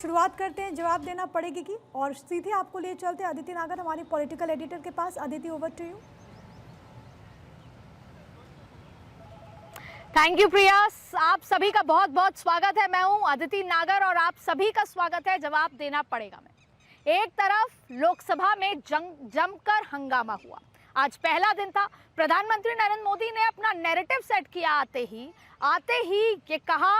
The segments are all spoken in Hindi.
शुरुआत करते हैं जवाब देना पड़ेगी की और सीधे आपको ले चलते हैं अदिति नागर हमारे पॉलिटिकल एडिटर के पास। Aditi, over to you. Thank you Priya, आप सभी का बहुत बहुत स्वागत है। मैं हूं अदिति नागर और आप सभी का स्वागत है जवाब देना पड़ेगा में। एक तरफ लोकसभा में जमकर हंगामा हुआ। आज पहला दिन था। प्रधानमंत्री नरेंद्र मोदी ने अपना नैरेटिव सेट किया आते ही ये कहा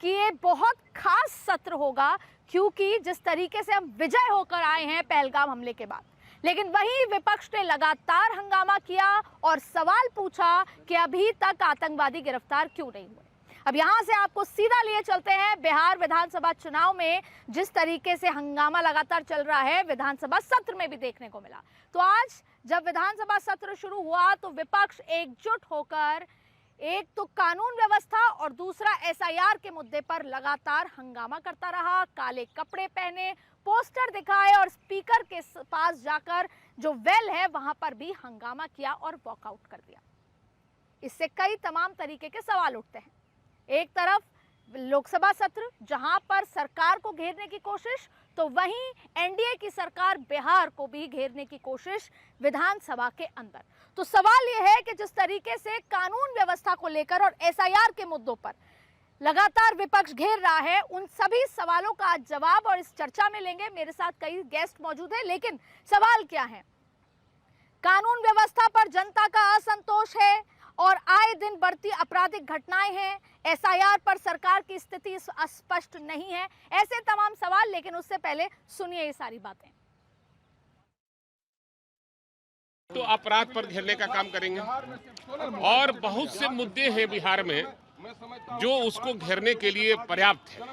कि ये बहुत खास सत्र होगा, क्योंकि जिस तरीके से हम विजय होकर आए हैं पहलगाम हमले के बाद। लेकिन वहीं विपक्ष ने लगातार हंगामा किया और सवाल पूछा कि अभी तक आतंकवादी गिरफ्तार क्यों नहीं हुए। अब यहां से आपको सीधा लिए चलते हैं बिहार विधानसभा चुनाव में जिस तरीके से हंगामा लगातार चल रहा है, विधानसभा सत्र में भी देखने को मिला। तो आज जब विधानसभा सत्र शुरू हुआ तो विपक्ष एकजुट होकर एक तो कानून व्यवस्था और दूसरा एसआईआर के मुद्दे पर लगातार हंगामा करता रहा। काले कपड़े पहने, पोस्टर दिखाए और स्पीकर के पास जाकर जो वेल है वहां पर भी हंगामा किया और वॉकआउट कर दिया। इससे कई तमाम तरीके के सवाल उठते हैं। एक तरफ लोकसभा सत्र जहां पर सरकार को घेरने की कोशिश, तो वहीं एनडीए की सरकार बिहार को भी घेरने की कोशिश विधानसभा के अंदर। तो सवाल यह है कि जिस तरीके से कानून व्यवस्था को लेकर और एसआईआर के मुद्दों पर लगातार विपक्ष घेर रहा है, उन सभी सवालों का आज जवाब और इस चर्चा में लेंगे। मेरे साथ कई गेस्ट मौजूद हैं, लेकिन सवाल क्या है? कानून व्यवस्था पर जनता का असंतोष है और आए दिन बढ़ती आपराधिक घटनाएं हैं। एसआईआर पर सरकार की स्थिति स्पष्ट नहीं है। ऐसे तमाम सवाल, लेकिन उससे पहले सुनिए ये सारी बातें। तो अपराध पर घेरने का काम करेंगे और बहुत से मुद्दे हैं बिहार में जो उसको घेरने के लिए पर्याप्त है,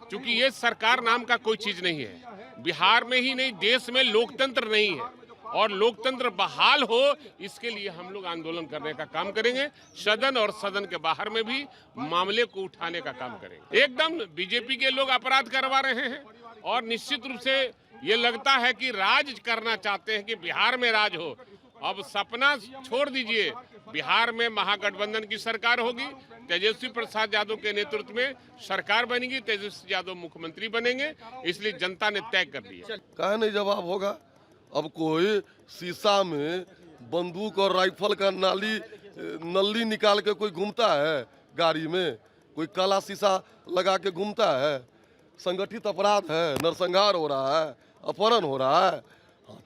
क्योंकि ये सरकार नाम का कोई चीज नहीं है। बिहार में ही नहीं, देश में लोकतंत्र नहीं है और लोकतंत्र बहाल हो, इसके लिए हम लोग आंदोलन करने का काम करेंगे। सदन और सदन के बाहर में भी मामले को उठाने का काम करेंगे। एकदम बीजेपी के लोग अपराध करवा रहे हैं और निश्चित रूप से ये लगता है कि राज करना चाहते हैं कि बिहार में राज हो। अब सपना छोड़ दीजिए, बिहार में महागठबंधन की सरकार होगी, तेजस्वी प्रसाद यादव के नेतृत्व में सरकार बनेगी, तेजस्वी यादव मुख्यमंत्री बनेंगे, इसलिए जनता ने तय कर दिया। कहा नहीं जवाब होगा। अब कोई शीशा में बंदूक और राइफल का नली निकाल के कोई घूमता है गाड़ी में, कोई काला शीशा लगा के घूमता है। संगठित अपराध है, नरसंहार हो रहा है, अपहरण हो रहा है,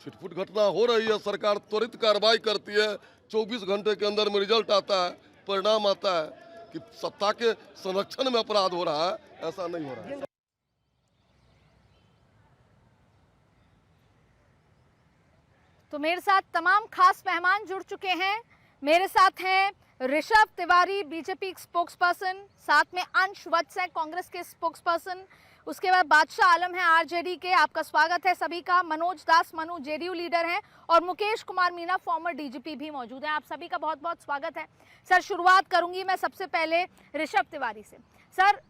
छिटपुट घटना हो रही है। सरकार त्वरित कार्रवाई करती है, 24 घंटे के अंदर में रिजल्ट आता है, परिणाम आता है कि सत्ता के संरक्षण में अपराध हो रहा है। ऐसा नहीं हो रहा है। तो मेरे साथ तमाम खास मेहमान जुड़ चुके हैं। मेरे साथ हैं ऋषभ तिवारी, बीजेपी स्पोक्सपर्सन, साथ में अंश वत्स है, कांग्रेस के स्पोक्सपर्सन, उसके बाद बादशाह आलम है आरजेडी के। आपका स्वागत है सभी का। मनोज दास मनु जेडीयू लीडर हैं और मुकेश कुमार मीना फॉर्मर डीजीपी भी मौजूद हैं। आप सभी का बहुत बहुत स्वागत है। सर, शुरुआत करूंगी मैं सबसे पहले ऋषभ तिवारी से। सर,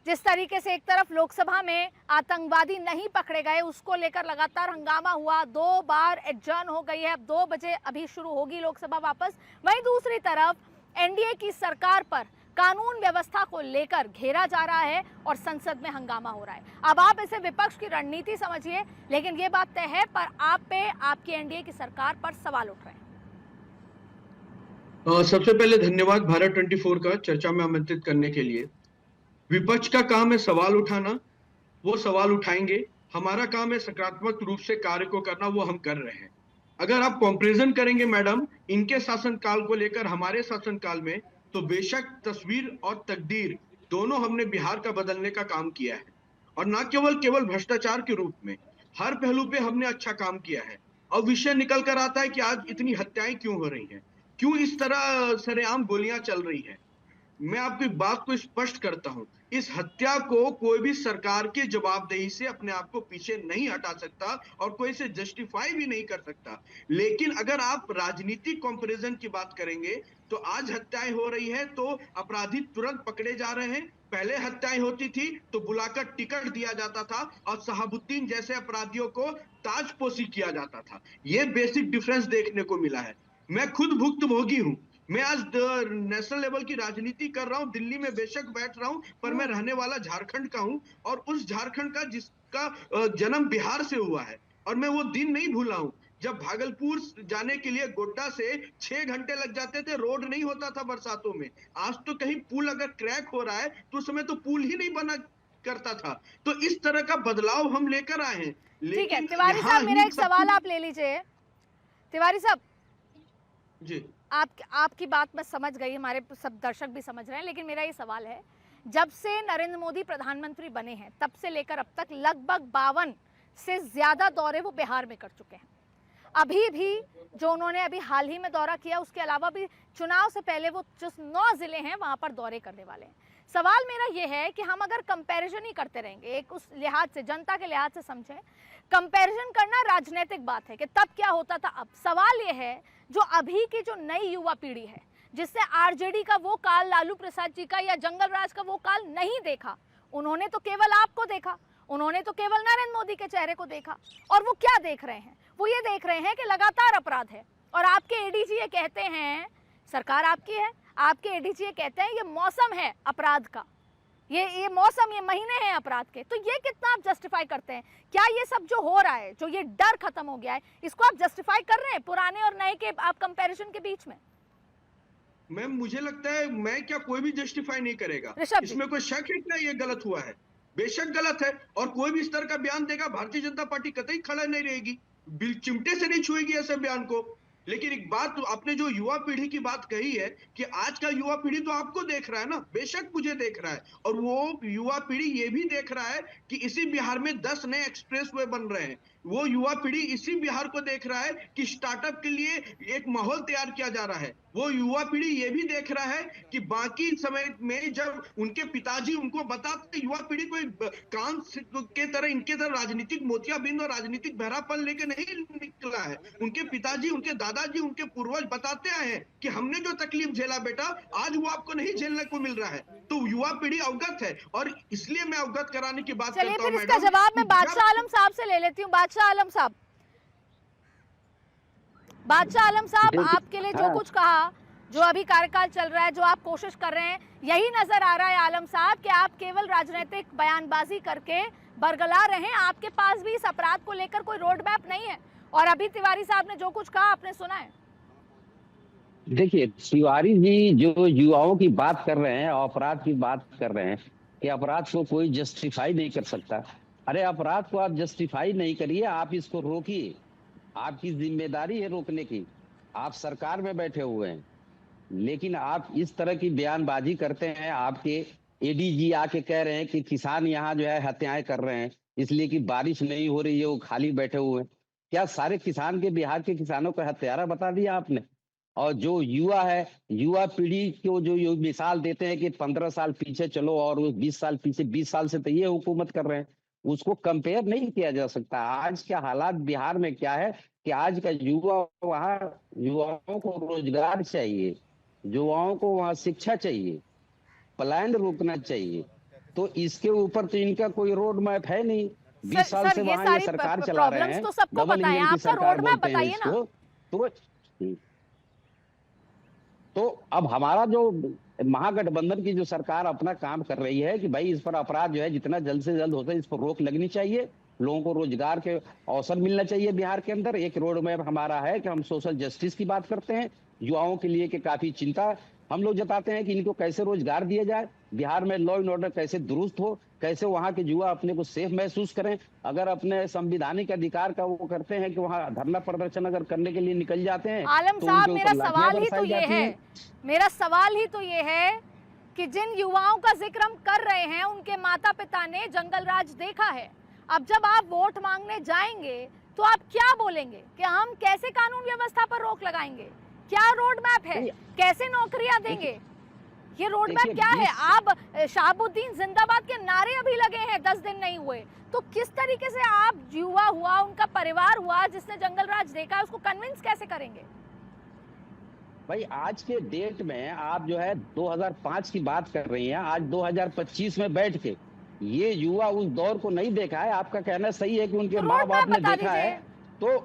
जिस तरीके से एक तरफ लोकसभा में आतंकवादी नहीं पकड़े गए, उसको लेकर लगातार हंगामा हुआ, 2 बार एडजर्न हो गई है, अब 2 बजे अभी शुरू होगी लोकसभा वापस। वहीं दूसरी तरफ एनडीए की सरकार पर कानून व्यवस्था को लेकर घेरा जा रहा है और संसद में हंगामा हो रहा है। अब आप इसे विपक्ष की रणनीति समझिए, लेकिन ये बात तय है पर आप पे आपकी एनडीए की सरकार पर सवाल उठ रहे हैं। सबसे पहले धन्यवाद भारत 24 का चर्चा में आमंत्रित करने के लिए। विपक्ष का काम है सवाल उठाना, वो सवाल उठाएंगे। हमारा काम है सकारात्मक रूप से कार्य को करना, वो हम कर रहे हैं। अगर आप कंपैरिजन करेंगे मैडम इनके शासनकाल को लेकर हमारे शासनकाल में, तो बेशक तस्वीर और तकदीर दोनों हमने बिहार का बदलने का काम किया है, और ना केवल भ्रष्टाचार के रूप में, हर पहलू पे हमने अच्छा काम किया है। अब विषय निकल कर आता है कि आज इतनी हत्याएं क्यों हो रही हैं, क्यों इस तरह सरेआम गोलियां चल रही हैं। मैं आपकी बात को स्पष्ट करता हूं, इस हत्या को कोई भी सरकार की जवाबदेही से अपने आप को पीछे नहीं हटा सकता और कोई इसे जस्टिफाई भी नहीं कर सकता। लेकिन अगर आप राजनीतिक कंपैरिजन की बात करेंगे तो आज हत्याएं हो रही है तो अपराधी तुरंत पकड़े जा रहे हैं। पहले हत्याएं होती थी तो बुलाकर टिकट दिया जाता था और शहाबुद्दीन जैसे अपराधियों को ताजपोशी किया जाता था। यह बेसिक डिफरेंस देखने को मिला है। मैं खुद भुक्तभोगी हूं। मैं आज नेशनल लेवल की राजनीति कर रहा हूं, दिल्ली में बेशक बैठ रहा हूं, पर मैं रहने वाला झारखंड का हूं और उस झारखंड का जिसका जन्म बिहार से हुआ है। और मैं वो दिन नहीं भूला हूं जब भागलपुर जाने के लिए गोड्डा से 6 घंटे लग जाते थे, रोड नहीं होता था बरसातों में। आज तो कहीं पुल अगर क्रैक हो रहा है तो उस समय तो पुल ही नहीं बना करता था। तो इस तरह का बदलाव हम लेकर आए हैं। ठीक है तिवारी साहब, मेरा एक सवाल आप ले लीजिए। तिवारी साहब जी, आपकी बात मैं समझ गई, हमारे सब दर्शक भी समझ रहे हैं, लेकिन मेरा ये सवाल है, जब से नरेंद्र मोदी प्रधानमंत्री बने हैं तब से लेकर अब तक लगभग 52 से ज्यादा दौरे वो बिहार में कर चुके हैं। अभी भी जो उन्होंने अभी हाल ही में दौरा किया, उसके अलावा भी चुनाव से पहले वो जो 9 जिले हैं वहां पर दौरे करने वाले हैं। सवाल मेरा ये है कि हम अगर कंपैरिजन ही करते रहेंगे, एक उस लिहाज से, जनता के लिहाज से समझें, कंपैरिजन करना राजनीतिक बात है कि तब क्या होता था। अब सवाल ये है, जो अभी की जो नई युवा पीढ़ी है, जिससे आरजेडी का वो काल, लालू प्रसाद जी का या जंगल राज का वो काल नहीं देखा, उन्होंने तो केवल आपको देखा, उन्होंने तो केवल नरेंद्र मोदी के चेहरे को देखा, और वो क्या देख रहे हैं, वो ये देख रहे हैं कि लगातार अपराध है। और आपके एडीजी ये कहते हैं, सरकार आपकी है, आपके एडीजी ये कहते हैं ये मौसम है अपराध का, ये मौसम, ये महीने हैं अपराध के। तो ये कितना आप जस्टिफाई करते हैं? क्या ये सब जो हो रहा है, जो ये डर खत्म हो गया है, इसको आप जस्टिफाई कर रहे हैं पुराने और नए के आप कंपैरिजन के बीच में? मैम मुझे लगता है मैं क्या, कोई भी जस्टिफाई नहीं करेगा। इसमें कोई शक है क्या ये गलत हुआ है? बेशक गलत है, और कोई भी इस तरह का बयान देगा, भारतीय जनता पार्टी कतई खड़ा नहीं रहेगी, चिमटे से नहीं छुएगी ऐसे बयान को। लेकिन एक बात, आपने जो युवा पीढ़ी की बात कही है कि आज का युवा पीढ़ी तो आपको देख रहा है ना, बेशक मुझे देख रहा है, और वो युवा पीढ़ी ये भी देख रहा है कि इसी बिहार में 10 नए एक्सप्रेसवे बन रहे हैं। वो युवा पीढ़ी इसी बिहार को देख रहा है कि स्टार्टअप के लिए एक माहौल तैयार किया जा रहा है। वो युवा पीढ़ी ये भी देख रहा है कि बाकी समय में जब उनके पिताजी उनको बताते, युवा पीढ़ी कोई कान के तरह, इनके तरह राजनीतिक मोतियाबिंद और राजनीतिक बहरापन लेके नहीं निकला है। उनके पिताजी, उनके दादाजी, उनके पूर्वज बताते आए हैं कि हमने जो तकलीफ झेला बेटा, आज वो आपको नहीं झेलने को मिल रहा है। तो युवा पीढ़ी अवगत है, और इसलिए मैं अवगत कराने की बात करता हूं। इसका जवाब मैं बादशाह आलम साहब से ले लेती हूँ। बादशाह आलम साहब, आपके लिए जो कुछ कहा, जो अभी कार्यकाल चल रहा है, जो आप कोशिश कर रहे हैं, यही नजर आ रहा है आलम साहब कि आप केवल राजनीतिक बयानबाजी करके बरगला रहे हैं, आपके पास भी इस अपराध को लेकर कोई रोड मैप नहीं है। और अभी तिवारी साहब ने जो कुछ कहा आपने सुना है। देखिए तिवारी जी जो युवाओं की बात कर रहे हैं, अपराध की बात कर रहे हैं कि अपराध को कोई जस्टिफाई नहीं कर सकता। अरे अपराध को आप जस्टिफाई नहीं करिए, आप इसको रोकिए, आपकी जिम्मेदारी है रोकने की। आप सरकार में बैठे हुए हैं, लेकिन आप इस तरह की बयानबाजी करते हैं। आपके एडीजी आके कह रहे हैं कि किसान यहाँ जो है हत्याएं कर रहे हैं इसलिए कि बारिश नहीं हो रही है, वो खाली बैठे हुए हैं। क्या सारे किसान के, बिहार के किसानों को हत्यारा बता दिया आपने? और जो युवा है, युवा पीढ़ी को जो मिसाल देते हैं कि 15 साल पीछे चलो और 20 साल पीछे, 20 साल से तो ये हुकूमत कर रहे हैं, उसको कंपेयर नहीं किया जा सकता। आज के हालात बिहार में क्या है कि आज का युवा, वहाँ युवाओं को रोजगार चाहिए, युवाओं को वहाँ शिक्षा चाहिए, पलायन रोकना चाहिए। तो इसके ऊपर तो इनका कोई रोड मैप है नहीं। 20 साल से वहाँ ये सरकार चला रहे हैं, तो सबको पता है, आपका रोड मैप बताइए ना। तो अब हमारा जो महागठबंधन की जो सरकार अपना काम कर रही है कि भाई इस पर अपराध जो है जितना जल्द से जल्द होता है इस पर रोक लगनी चाहिए, लोगों को रोजगार के अवसर मिलना चाहिए। बिहार के अंदर एक रोड मैप हमारा है कि हम सोशल जस्टिस की बात करते हैं, युवाओं के लिए कि काफी चिंता हम लोग जताते हैं कि इनको कैसे रोजगार दिया जाए, बिहार में लॉ एंड ऑर्डर कैसे दुरुस्त हो, कैसे वहाँ के युवा अपने को सेफ महसूस करें। अगर अपने संवैधानिक अधिकार का वो करते हैं कि वहाँ धरना प्रदर्शन अगर करने के लिए निकल जाते हैं, आलम साहब मेरा सवाल ही तो ये है, मेरा सवाल ही तो ये है कि जिन युवाओं का जिक्र हम कर रहे हैं उनके माता पिता ने जंगल राज देखा है। अब जब आप वोट मांगने जाएंगे तो आप क्या बोलेंगे कि हम कैसे कानून व्यवस्था पर रोक लगाएंगे, क्या रोड मैप है, कैसे नौकरियां देंगे, ये रोड मैप क्या है? आप शहाबुद्दीन जिंदाबाद के नारे अभी लगे हैं, 10 दिन नहीं हुए, तो किस तरीके से आप युवा हुआ, उनका परिवार हुआ जिसने जंगल राज देखा है, उसको कन्विंस कैसे करेंगे? भाई आज के डेट में आप जो है 2005 की बात कर रही हैं, आज 2025 में बैठ के ये युवा उस दौर को नहीं देखा है। आपका कहना सही है कि उनके माँ बाप ने देखा है, तो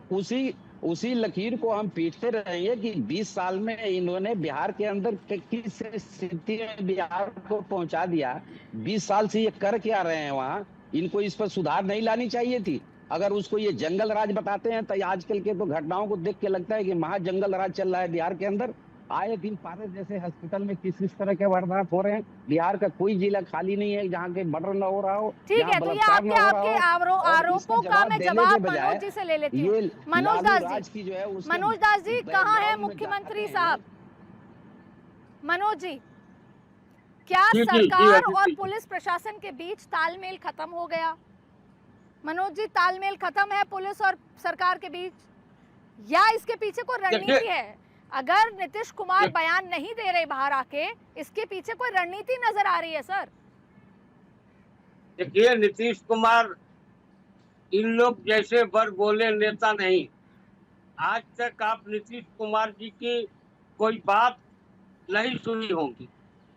उसी लकीर को हम पीटते रहेंगे कि 20 साल में इन्होंने बिहार के अंदर किस स्थिति में बिहार को पहुंचा दिया। 20 साल से ये कर क्या रहे हैं वहां, इनको इस पर सुधार नहीं लानी चाहिए थी। अगर उसको ये जंगल राज बताते हैं तो आजकल के तो घटनाओं को देख के लगता है कि महा जंगल राज चल रहा है बिहार के अंदर। आए दिन पारस जैसे हॉस्पिटल में किस तरह के वारदात हो रहे हैं। बिहार का कोई जिला खाली नहीं है जहाँ के मर्डर न हो रहा हो। ठीक है, तो ये आपके आरोपों का मैं जवाब मनोज जी से ले लेती हूँ। मनोज दास जी, मनोज दास जी कहाँ है मुख्यमंत्री साहब? मनोज जी, क्या सरकार और पुलिस प्रशासन के बीच तालमेल खत्म हो गया? मनोज जी, तालमेल खत्म है पुलिस और सरकार के बीच, या इसके पीछे कोई रणनीति है? अगर नीतीश कुमार बयान नहीं दे रहे बाहर आके, इसके पीछे कोई रणनीति नजर आ रही है सर? देखिए, नीतीश कुमार इन लोग जैसे बर बोले नेता नहीं। आज तक आप नीतीश कुमार जी की कोई बात नहीं सुनी होगी।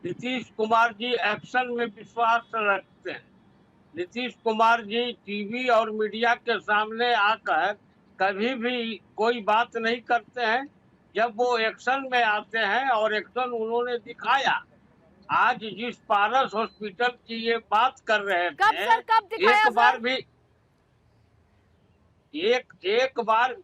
नीतीश कुमार जी एक्शन में विश्वास रखते हैं। नीतीश कुमार जी टीवी और मीडिया के सामने आकर कभी भी कोई बात नहीं करते हैं। जब वो एक्शन में आते हैं और एक्शन उन्होंने दिखाया, आज जिस पारस हॉस्पिटल की ये बात कर रहे कब थे, सर, कब दिखाया एक बार सर? भी एक बार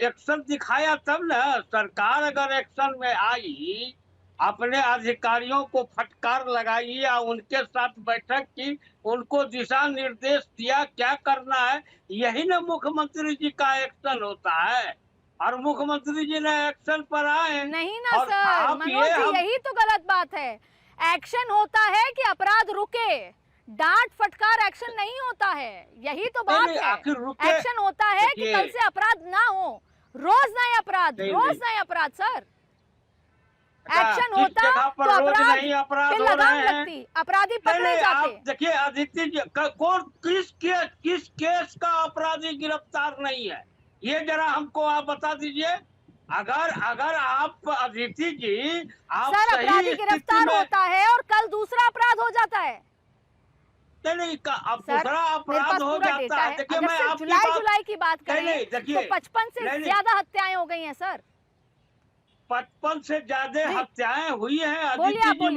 एक्शन दिखाया तब ना। सरकार अगर एक्शन में आई, अपने अधिकारियों को फटकार लगाई या उनके साथ बैठक की, उनको दिशा निर्देश दिया क्या करना है, यही ना मुख्यमंत्री जी का एक्शन होता है। और मुख्यमंत्री जी ने एक्शन पर आए नहीं ना सर, मनोज जी यही तो गलत बात है। एक्शन होता है कि अपराध रुके, डांट फटकार एक्शन नहीं होता है, यही तो बात है। एक्शन होता है कि कल से अपराध ना हो, रोज नए अपराध, रोज नए अपराध सर। एक्शन होता तो अपराध पे लगाम लगती, अपराधी पकड़े जाते। देखिए अदिति जी, कौन किस केस का अपराधी गिरफ्तार नहीं है, ये जरा हमको आप बता दीजिए। अगर आप अदिति जी, आप सर अपराधी गिरफ्तार होता है और कल दूसरा अपराध हो जाता है। नहीं, अब दूसरा अपराध हो जाता है। देखिए, मैं आपकी जुलाई की बात करें तो 55 से ज्यादा हत्याएं हो गई हैं सर। 55 से ज्यादा हत्याएं हुई हैं अदिति जी।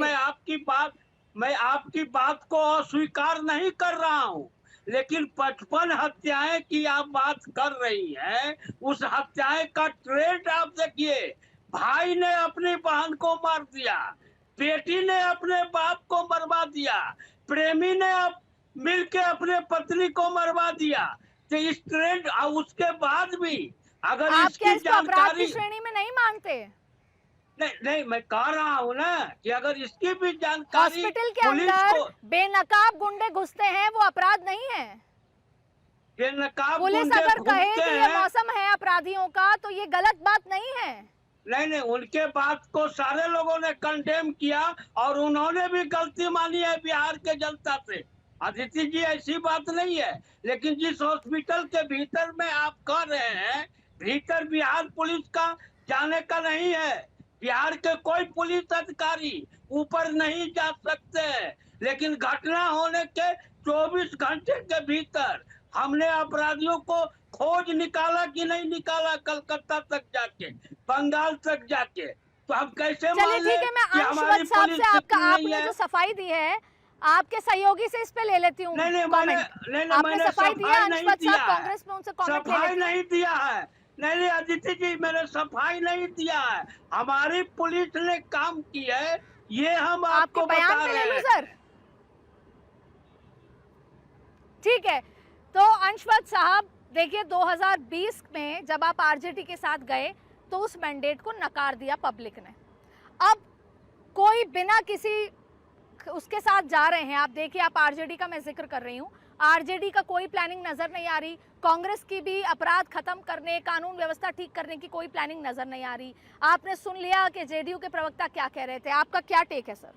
मैं आपकी बात को अस्वीकार नहीं कर रहा हूँ, लेकिन 55 हत्याएं की आप बात कर रही हैं। उस हत्याएं का ट्रेंड आप देखिए। भाई ने अपनी बहन को मार दिया, बेटी ने अपने बाप को मरवा दिया, प्रेमी ने मिलके अपने पत्नी को मरवा दिया। तो इस ट्रेंड, उसके बाद भी अगर इसकी जानकारी श्रेणी में नहीं मानते? नहीं, मैं कह रहा हूँ ना कि अगर इसकी भी जानकारी हॉस्पिटल के अंदर बेनकाब गुंडे घुसते हैं, वो अपराध नहीं है। बेनकाब पुलिस अगर कहे कि ये मौसम है अपराधियों का, तो ये गलत बात नहीं है। नहीं, उनके बात को सारे लोगों ने कंडेम किया और उन्होंने भी गलती मानी है बिहार के जनता से। अदिति जी, ऐसी बात नहीं है। लेकिन जिस हॉस्पिटल के भीतर में आप कह रहे हैं, भीतर बिहार पुलिस का जाने का नहीं है। बिहार के कोई पुलिस अधिकारी ऊपर नहीं जा सकते। लेकिन घटना होने के 24 घंटे के भीतर हमने अपराधियों को खोज निकाला कि नहीं निकाला, कलकत्ता तक जाके, बंगाल तक जाके, तो हम कैसे मान लें? ठीक है, मैं अंशवत साहब से आपने जो सफाई दी है, आपके सहयोगी से इस पे ले लेती हूँ। नहीं, आपने सफाई दी है अंशवत साहब, कांग्रेस में उनसे कमेंट सफाई नहीं दिया है। नहीं अदिति जी, मैंने सफाई नहीं दिया है। हमारी पुलिस ने काम की है, ये हम आपको बता रहे हैं सर। ठीक है, तो अंशवत साहब देखिए, 2020 में जब आप आरजेडी के साथ गए तो उस मैंडेट को नकार दिया पब्लिक ने। अब कोई बिना किसी उसके साथ जा रहे हैं, आप देखिए, आप आरजेडी का मैं जिक्र कर रही हूँ, आरजेडी का कोई प्लानिंग नजर नहीं आ रही। कांग्रेस की भी अपराध खत्म करने, कानून व्यवस्था ठीक करने की कोई प्लानिंग नजर नहीं आ रही। आपने सुन लिया कि जेडीयू के प्रवक्ता क्या कह रहे थे, आपका क्या टेक है सर?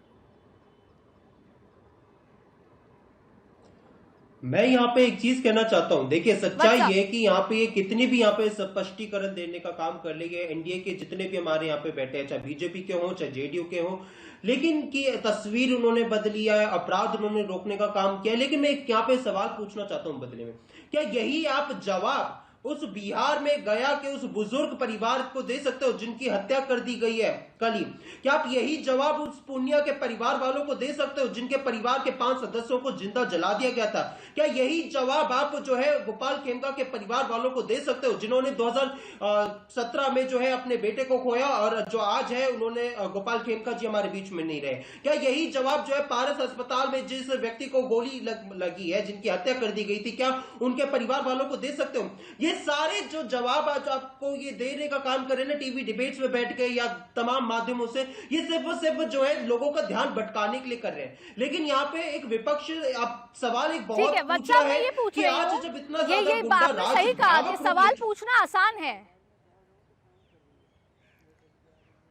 मैं यहाँ पे एक चीज कहना चाहता हूँ। देखिए, सच्चाई ये है कि यहाँ पे कितनी भी यहाँ पे स्पष्टीकरण देने का काम कर लिए एनडीए के जितने भी हमारे यहाँ पे बैठे हैं, चाहे बीजेपी के हों चाहे जेडीयू के हों, लेकिन की तस्वीर उन्होंने बदली है, अपराध उन्होंने रोकने का काम किया। लेकिन मैं यहाँ पे सवाल पूछना चाहता हूँ बदले में, क्या यही आप जवाब उस बिहार में गया के उस बुजुर्ग परिवार को दे सकते हो जिनकी हत्या कर दी गई है कल ही? क्या आप यही जवाब उस पूर्णिया के परिवार वालों को दे सकते हो जिनके परिवार के 5 सदस्यों को जिंदा जला दिया गया था? क्या यही जवाब आप जो है गोपाल खेमका के परिवार वालों को दे सकते हो जिन्होंने 2017 में जो है अपने बेटे को खोया और जो आज है उन्होंने गोपाल खेमका जी हमारे बीच में नहीं रहे? क्या यही जवाब जो है पारस अस्पताल में जिस व्यक्ति को गोली लगी है, जिनकी हत्या कर दी गई थी, क्या उनके परिवार वालों को दे सकते हो? ये सारे जो जवाब आज आपको ये देने का काम कर रहे हैं ना टीवी डिबेट्स में बैठ के या तमाम माध्यमों से, ये सिर्फ जो है लोगों का ध्यान भटकाने के लिए कर रहे हैं। लेकिन यहाँ पे एक विपक्ष आप सवाल एक बहुत पूछा है कि आज जब इतना ज्यादा गुंडा राज, सही कहा कि सवाल पूछना आसान है,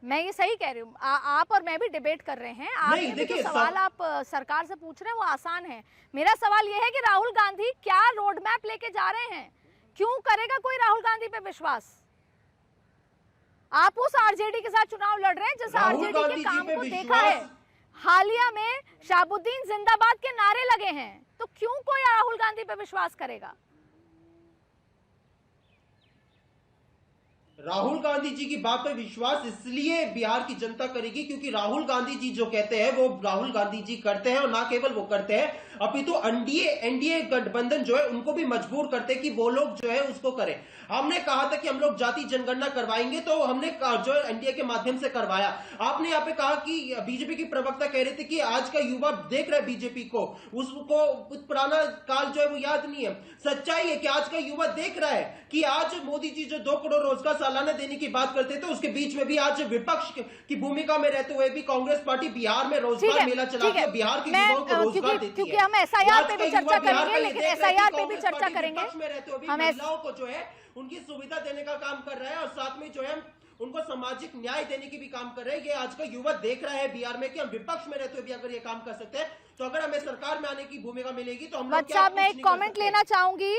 मैं ये सही कह रही हूँ। आप और मैं भी डिबेट कर रहे हैं। आप जो सवाल आप सरकार से पूछ रहे हैं वो आसान है। मेरा सवाल ये है कि राहुल गांधी क्या रोड मैप लेके जा रहे हैं? क्यों करेगा कोई राहुल गांधी पे विश्वास? आप उस आरजेडी के साथ चुनाव लड़ रहे हैं जिस आरजेडी के काम को देखा है। हालिया में शाहबुद्दीन जिंदाबाद के नारे लगे हैं, तो क्यों कोई राहुल गांधी पे विश्वास करेगा? राहुल गांधी जी की बात पर विश्वास इसलिए बिहार की जनता करेगी क्योंकि राहुल गांधी जी जो कहते हैं वो राहुल गांधी जी करते हैं, और ना केवल वो करते हैं अपितु एनडीए गठबंधन जो है उनको भी मजबूर करते हैं कि वो लोग जो है उसको करें। हमने कहा था कि हम लोग जाति जनगणना करवाएंगे, तो हमने जो एनडीए के माध्यम से करवाया। आपने यहाँ पे कहा कि बीजेपी की प्रवक्ता कह रहे थे कि आज का युवा देख रहा है बीजेपी को, उसको पुराना काल जो है वो याद नहीं है। सच्चाई है कि आज का युवा देख रहा है कि आज मोदी जी जो 2 करोड़ रोजगार सालाना देने की बात करते थे, उसके बीच में भी आज विपक्ष की भूमिका में रहते हुए भी कांग्रेस पार्टी बिहार में रोजगार मेला चलाती है, बिहार के युवाओं को रोजगार देती है। क्योंकि हम एसआईआर पे भी चर्चा करेंगे, लेकिन एसआईआर पे भी चर्चा करेंगे। हम महिलाओं को जो है उनकी सुविधा देने का काम कर रहे हैं और साथ में जो है उनको सामाजिक न्याय देने की भी काम कर रहे हैं। ये आज का युवा देख रहा है बिहार में कि हम विपक्ष में रहते हुए भी अगर ये काम कर सकते हैं, तो अगर हमें सरकार में आने की भूमिका मिलेगी तो हम लोग क्या मैं एक कमेंट लेना चाहूंगी।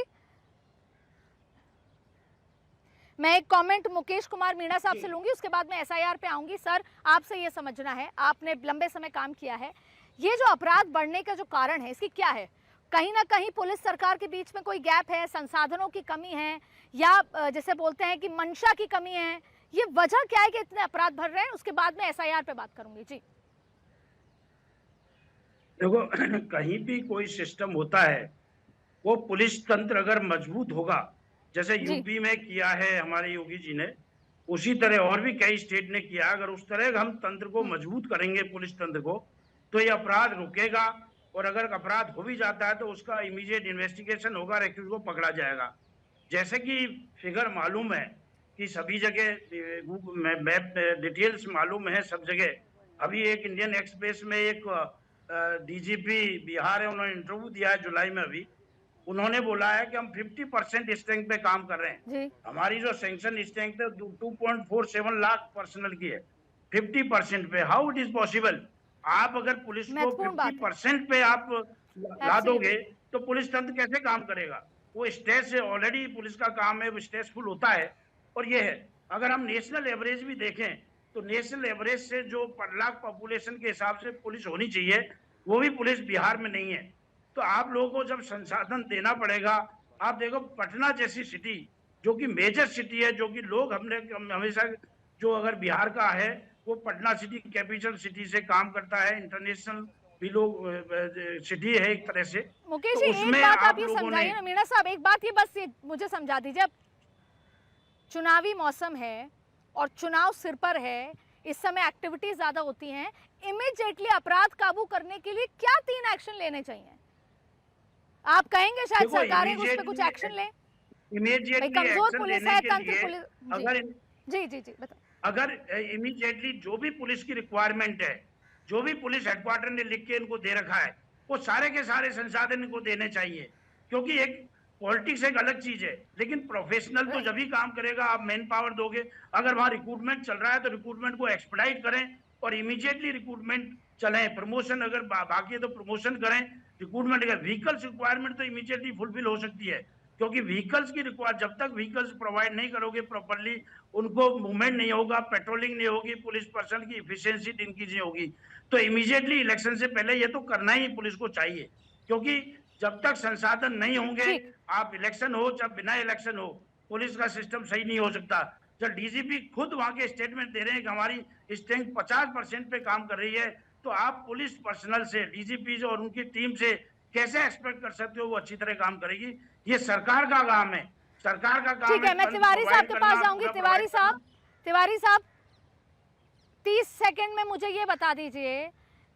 मैं एक कमेंट मुकेश कुमार मीणा साहब से लूंगी, उसके बाद मैं एसआईआर पे आऊंगी। सर, आपसे ये समझना है, आपने लंबे समय काम किया है, ये जो अपराध बढ़ने का जो कारण है इसकी क्या है? कहीं ना कहीं पुलिस सरकार के बीच में कोई गैप है, संसाधनों की कमी है, या जैसे बोलते हैं कि मंशा की कमी है? ये वजह क्या है कि इतने अपराध बढ़ रहे हैं? उसके बाद में एसआईआर पे बात करूंगी। जी देखो, कहीं भी कोई सिस्टम होता है, वो पुलिस तंत्र अगर मजबूत होगा, जैसे यूपी में किया है हमारे योगी जी ने, उसी तरह और भी कई स्टेट ने किया। अगर उस तरह हम तंत्र को मजबूत करेंगे, पुलिस तंत्र को, तो ये अपराध रुकेगा। और अगर अपराध हो भी जाता है तो उसका इमीडिएट इन्वेस्टिगेशन होगा, एक्यूज को पकड़ा जाएगा। जैसे कि फिगर मालूम है कि सभी जगह मैप डिटेल्स मालूम है सब जगह। अभी एक इंडियन एक्सप्रेस में एक डीजीपी बिहार है, उन्होंने इंटरव्यू दिया है जुलाई में। अभी उन्होंने बोला है कि हम 50% स्ट्रेंथ पे काम कर रहे हैं। हमारी जो सैंक्शन स्ट्रेंथ है 2.47 लाख पर्सनल की है, 50% पे। How it is possible? आप अगर पुलिस को 50% पे आप ला दोगे तो पुलिस तंत्र कैसे काम करेगा? वो स्ट्रेस से, ऑलरेडी पुलिस का काम है वो स्ट्रेसफुल होता है। और ये है, अगर हम नेशनल एवरेज भी देखें तो नेशनल एवरेज से जो पर लाख पॉपुलेशन के हिसाब से पुलिस होनी चाहिए, वो भी पुलिस बिहार में नहीं है। तो आप लोगों को जब संसाधन देना पड़ेगा, आप देखो पटना जैसी सिटी जो कि मेजर सिटी है, जो कि लोग हमने हमेशा जो अगर बिहार का है वो पटना सिटी कैपिटल सिटी से काम करता है, इंटरनेशनल भी लोग सिटी है एक तरह से। मुकेश जी, एक बात आप ये समझाइए ना मीणा साहब, एक बात ये बस ये मुझे समझा दीजिए। अब चुनावी मौसम है और चुनाव सिर पर है, इस समय एक्टिविटीज ज्यादा होती हैं, इमीडिएटली अपराध काबू करने के लिए क्या 3 एक्शन लेने चाहिए? आप कहेंगे शायद सरकारें उस पर कुछ एक्शन ले। इमीडिएटली कमजोर पुलिस है, तंत्र पुलिस। अगर जी जी जी बताओ। अगर इमीडिएटली जो भी पुलिस की रिक्वायरमेंट है, जो भी पुलिस हेडक्वार्टर ने लिख के इनको दे रखा है, वो सारे के सारे संसाधन इनको देने चाहिए। क्योंकि एक पॉलिटिक्स एक अलग चीज है, लेकिन प्रोफेशनल तो जब ही काम करेगा। आप मैन पावर दोगे, अगर वहाँ रिक्रूटमेंट चल रहा है तो रिक्रूटमेंट को एक्सपेडाइट करें और इमीडिएटली रिक्रूटमेंट चले। प्रमोशन अगर बाकी है तो प्रमोशन करें। रिक्रूटमेंट अगर व्हीकल्स रिक्वायरमेंट तो इमीडिएटली फुलफिल हो सकती है, क्योंकि व्हीकल्स की जब तक व्हीकल्स प्रोवाइड नहीं करोगे प्रॉपर्ली, उनको मूवमेंट नहीं होगा, पेट्रोलिंग नहीं होगी, पुलिस पर्सन की इफिशियंसी इंक्रीज नहीं होगी। तो इमीडिएटली इलेक्शन से पहले ये तो करना ही पुलिस को चाहिए, क्योंकि जब तक संसाधन नहीं होंगे, आप इलेक्शन हो चाहे बिना इलेक्शन हो, पुलिस का सिस्टम सही नहीं हो सकता। जब डीजीपी खुद वहां के स्टेटमेंट दे रहे हैं कि हमारी स्ट्रेंथ 50% पे काम कर रही है, तो आप पुलिस पर्सनल से, डीजीपी और उनकी टीम से कैसे एक्सपेक्ट कर सकते हो वो अच्छी तरह काम करेगी? ये सरकार का काम है, सरकार का काम ठीक है, मैं तिवारी साहब के पास जाऊंगी। तिवारी साहब 30 सेकंड में मुझे ये बता दीजिए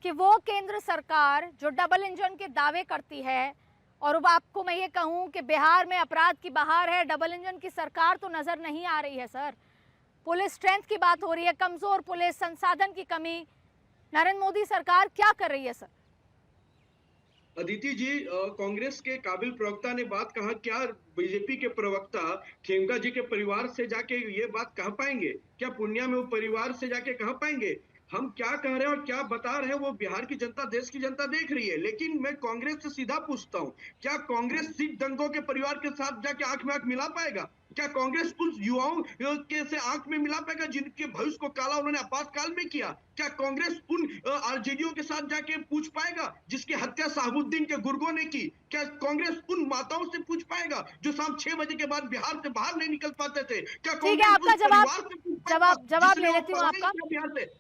कि वो केंद्र सरकार जो डबल इंजन के दावे करती है, और अब आपको मैं ये कहूं कि बिहार में अपराध की बहार है, डबल इंजन की सरकार तो नजर नहीं आ रही है सर। पुलिस स्ट्रेंथ की बात हो रही है, कमजोर पुलिस, संसाधन की कमी, नरेंद्र मोदी सरकार क्या कर रही है सर? अदिति जी, कांग्रेस के काबिल प्रवक्ता ने बात कहा, क्या बीजेपी के प्रवक्ता खेमका जी के परिवार से जाके ये बात कह पाएंगे? क्या पूर्णिया में वो परिवार से जाके कह पाएंगे? हम क्या कह रहे हैं और क्या बता रहे हैं वो बिहार की जनता, देश की जनता देख रही है। लेकिन मैं कांग्रेस से सीधा पूछता हूं, क्या कांग्रेस सिख दंगों के परिवार के साथ जाके आंख में आंख मिला पाएगा? क्या कांग्रेस उस युवाओं के से आंख में मिला पाएगा जिनके भविष्य को काला उन्होंने आपातकाल में किया? क्या कांग्रेस उन आरजेडीओ के साथ जाके पूछ पाएगा जिसकी हत्या शहाबुद्दीन के गुर्गों ने की? क्या कांग्रेस उन माताओं से पूछ पाएगा जो शाम 6 बजे के बाद बिहार से बाहर नहीं निकल पाते थे? क्या ठीक है, आपका जवाब ले लेती हूँ आपका। बिहार से